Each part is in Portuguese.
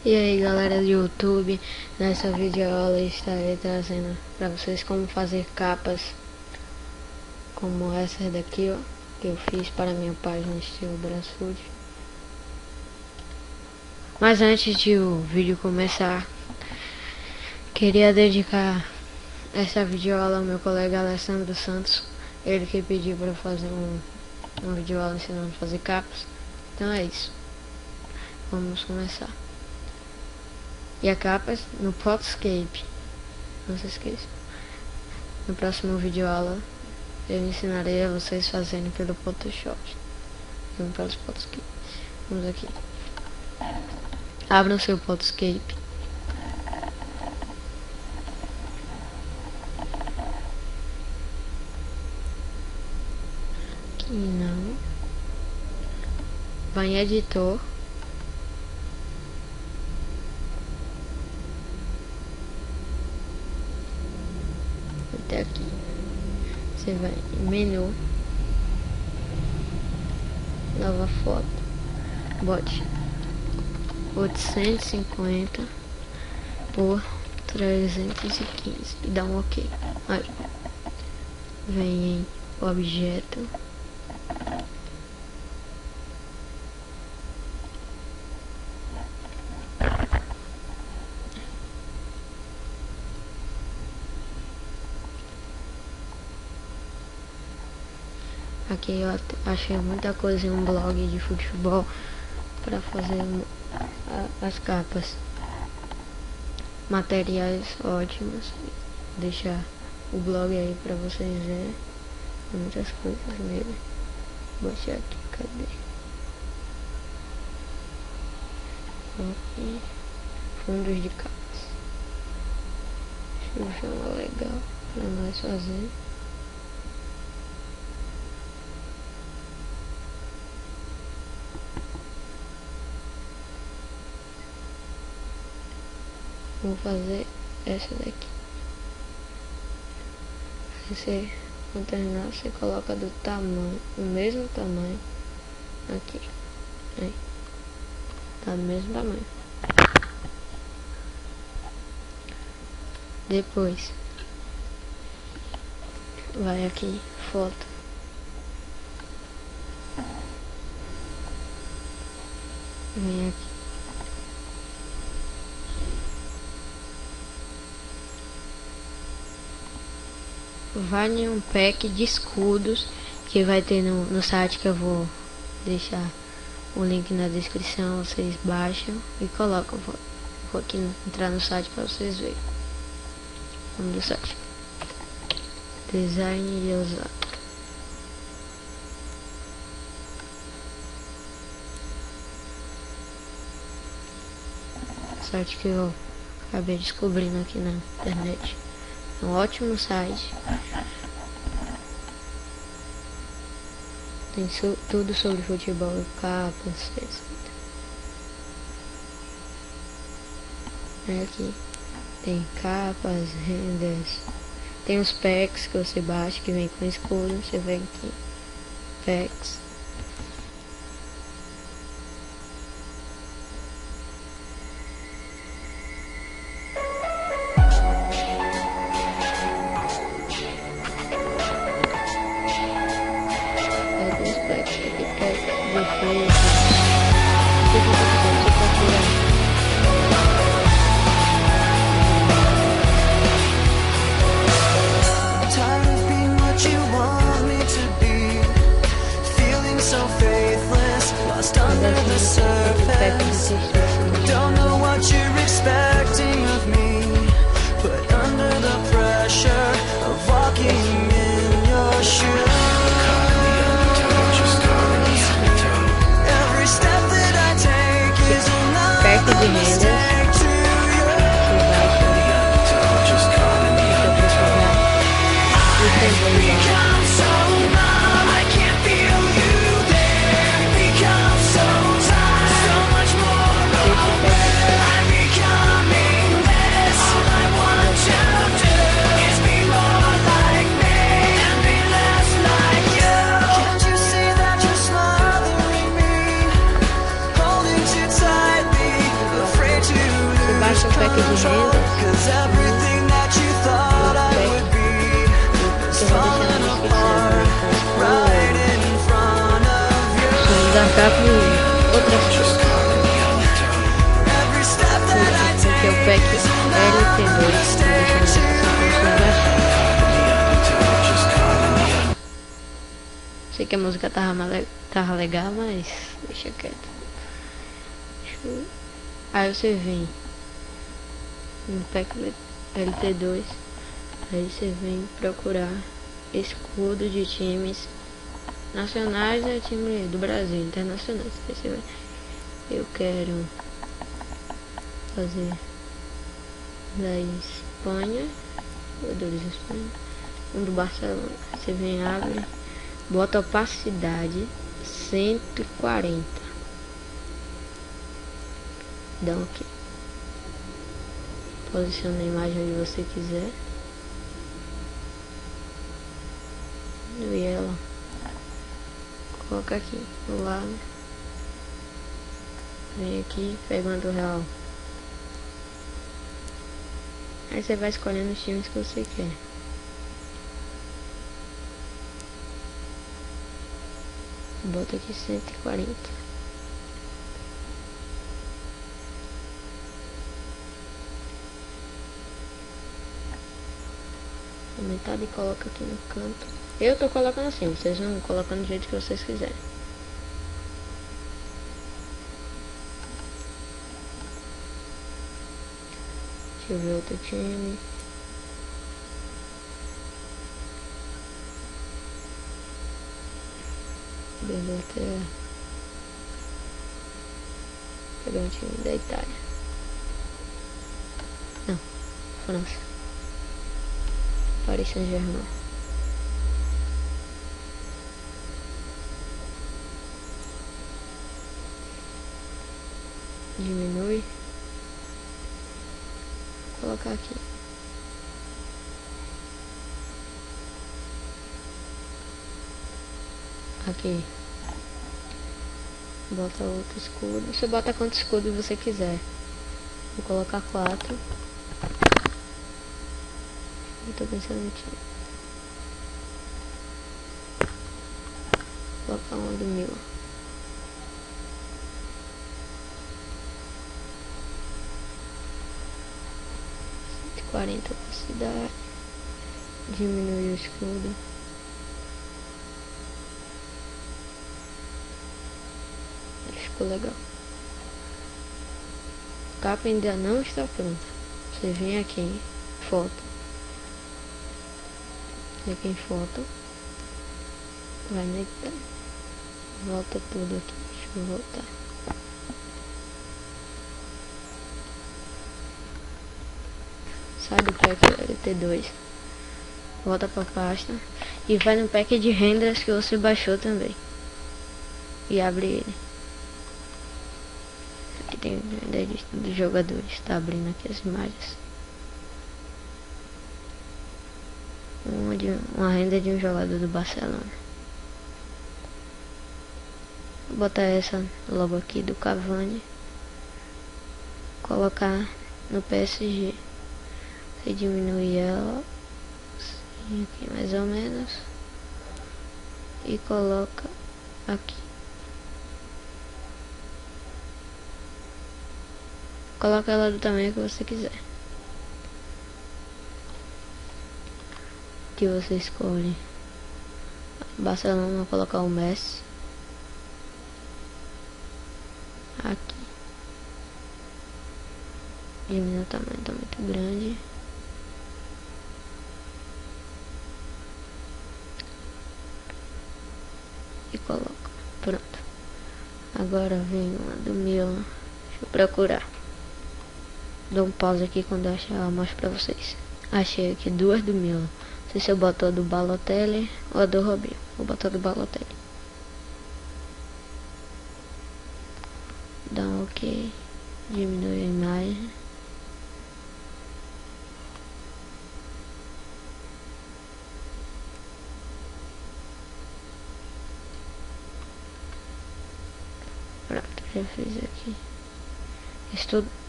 E aí galera do YouTube, nessa videoaula estarei trazendo para vocês como fazer capas como essa daqui, ó, que eu fiz para minha página estilo Brasfoot. Mas antes de o vídeo começar, queria dedicar essa videoaula ao meu colega Alessandro Santos, ele que pediu para fazer uma videoaula ensinando a fazer capas. Então é isso, vamos começar. E a capas no Photoscape, não se esqueça. No próximo vídeo aula eu ensinarei a vocês fazerem pelo Photoshop. Vamos para os Photoscape. Vamos aqui. Abra o seu Photoscape. Aqui não. Vai em editor. Até aqui. Você vai em menu, nova foto, bote 850 por 315 e dá um OK. Aí vem em objeto, aqui eu achei muita coisa em um blog de futebol para fazer as capas. Materiais ótimos. Vou deixar o blog aí para vocês verem. Tem muitas coisas nele. Vou achar aqui, cadê? Aqui. Fundos de capas. Deixa eu achar uma legal para nós fazer. Vou fazer essa daqui. Aí você, quando terminar, você coloca do tamanho, o mesmo tamanho aqui. Aí, tá do mesmo tamanho. Depois vai aqui, foto. Vem aqui. Vai em um pack de escudos que vai ter no site, que eu vou deixar o link na descrição. Vocês baixam e colocam. Vou aqui entrar no site para vocês verem. Vamos do site. Design de usar. Site que eu acabei descobrindo aqui na internet. Um ótimo site. Tem tudo sobre futebol, capas, etc. Aqui tem capas, renders. Tem os packs que você baixa, que vem com escudo. Você vem aqui, packs. Tired of being what you want me to be. Feel baixa o pack de rendas. Eu vou deixar na descrição som da capa e outras coisas. Porque o pack LT2 sei que a música tava legal, mas deixa quieto. Aí você vem no pack LT2, aí você vem procurar escudo de times nacionais e time do Brasil, internacionais. Aí você vai, eu quero fazer da Espanha, jogadores da Espanha, um do Barcelona. Você vem, abre, bota opacidade 140, dá um OK, posiciona a imagem onde você quiser e ela coloca aqui do lado. Vem aqui, pegando o real. Aí você vai escolhendo os times que você quer. Bota aqui 140. Aumentado e coloca aqui no canto. Eu tô colocando assim, vocês vão colocando do jeito que vocês quiserem. Deixa eu ver outro time. Inglaterra. Pegar um time da Itália. Não, França. Paris Saint-Germain. Diminui. Vou colocar aqui. Aqui. Bota outro escudo. Você bota quantos escudos você quiser. Vou colocar 4. Eu tô pensando em time. Vou colocar um do Milan. Opacidade, diminuir o escudo, ficou legal. A capa ainda não está pronta. Você vem aqui em foto, clica em foto, vai editar, volta tudo aqui. Deixa eu voltar. Sai do pack LT2, volta para a pasta e vai no pack de rendas que você baixou também e abre ele. Aqui tem a lista dos jogadores, tá abrindo aqui as imagens. Uma renda de um jogador do Barcelona. Vou botar essa logo aqui do Cavani, colocar no PSG. Você diminui ela assim, aqui mais ou menos e coloca aqui. Coloca ela do tamanho que você quiser. Aqui você escolhe Barcelona, colocar o Messi. Aqui diminui o tamanho, tá muito grande. E coloca, pronto. Agora vem uma do Milan. Deixa eu procurar. Dou um pause aqui, quando eu achar eu mostro pra vocês. Achei aqui duas do Milan. Não sei se eu boto a do Balotelli ou a do Robinho. Vou botar a do Balotelli. Dá um OK. Diminui a imagem. Pronto, já fiz aqui.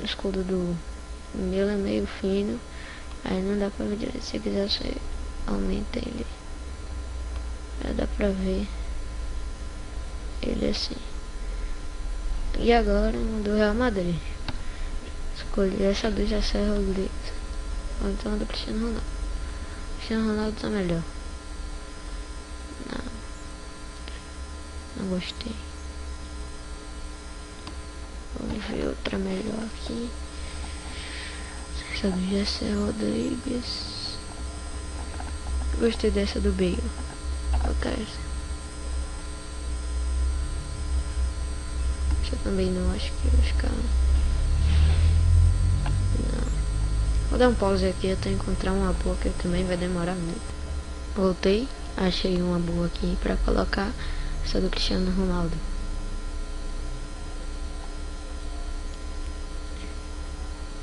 Escudo do O meu é meio fino, aí não dá pra ver direito. Se quiser você aumenta ele. Já dá pra ver ele assim. E agora do Real Madrid. Escolhi essa do José Rodrigues. Ou então a do Cristiano Ronaldo. Cristiano Ronaldo tá melhor. Não gostei. Vamos ver outra melhor aqui. Essa do José Rodrigues. Gostei dessa do Bale. Eu quero essa. Eu também não acho que vai ficar. Não. Vou dar um pause aqui até encontrar uma boa, que também vai demorar muito. Voltei, achei uma boa aqui pra colocar. Essa do Cristiano Ronaldo.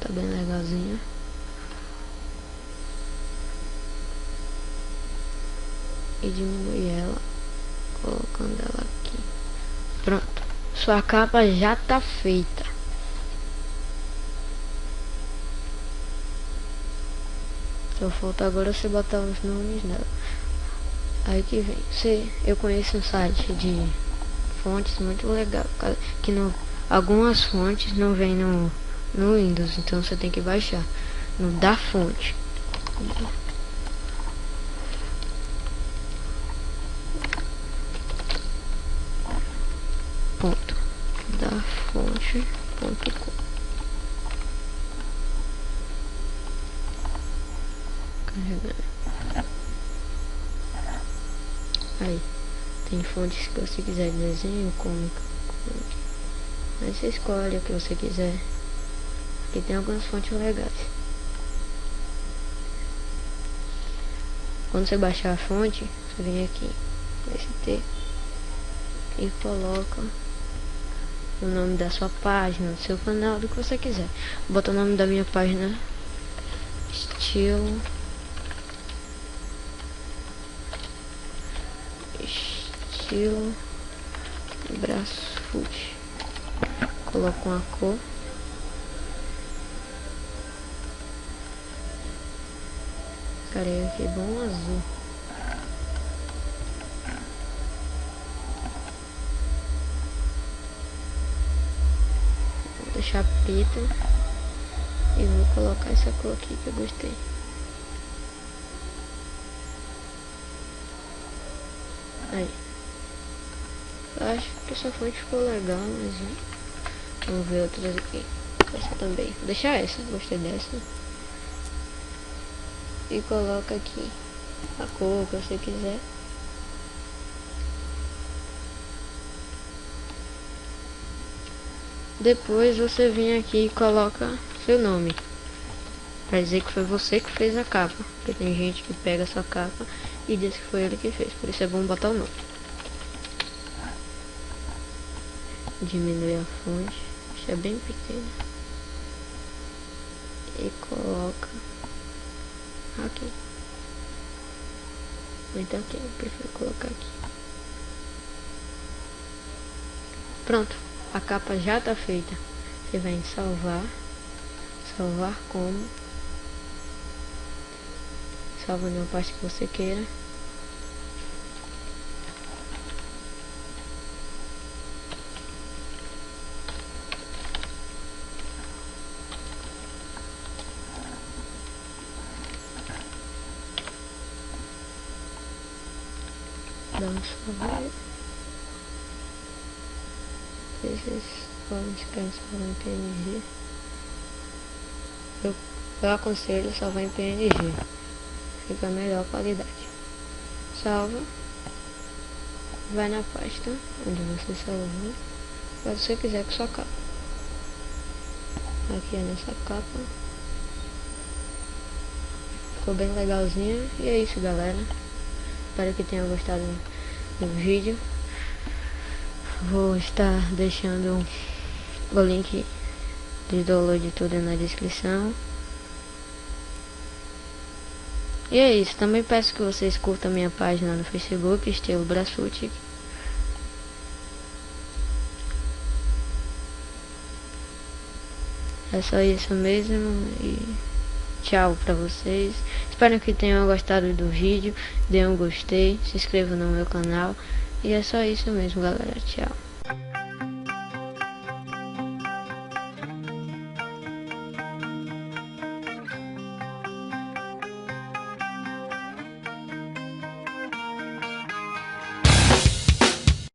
Tá bem legalzinha. E diminui ela, colocando ela aqui. Pronto. Sua capa já tá feita. Só falta agora você botar os nomes nela. Aí que vem. Eu conheço um site de fontes muito legal. Que algumas fontes não vem no Windows. Então você tem que baixar no da fonte. Ponto. Da fonte.com. Carregando. Aí, tem fontes que você quiser, desenho, cômico. Aí você escolhe o que você quiser. Aqui tem algumas fontes legais. Quando você baixar a fonte, você vem aqui nesse T e coloca o nome da sua página, do seu canal, do que você quiser. Bota o nome da minha página, estilo Brasfoot. Coloco uma cor. Cara, aqui bom azul. Vou deixar preta e vou colocar essa cor aqui que eu gostei. Aí. Eu acho que essa fonte ficou legal, mas vamos ver outras aqui. Essa também. Vou deixar essa, gostei dessa. E coloca aqui a cor que você quiser. Depois você vem aqui e coloca seu nome, pra dizer que foi você que fez a capa. Porque tem gente que pega a sua capa e diz que foi ele que fez. Por isso é bom botar o nome. Diminui a fonte, deixa bem pequena. E coloca aqui. Então aqui, eu prefiro colocar aqui. Pronto, a capa já tá feita. Você vai em salvar. Salvar como. Salva na parte que você queira. Dá um salve. Esses podem ficar salvar em PNG. Eu aconselho salvar em PNG. Fica a melhor qualidade. Salva. Vai na pasta onde você salvou. Se você quiser com sua capa. Aqui é nessa capa. Ficou bem legalzinha. E é isso, galera. Espero que tenham gostado do vídeo. Vou estar deixando o link de download tudo na descrição. E é isso. Também peço que vocês curtam minha página no Facebook, estilo Brasfoot. É só isso mesmo e tchau pra vocês. Espero que tenham gostado do vídeo. Dê um gostei, se inscreva no meu canal. E é só isso mesmo, galera. Tchau.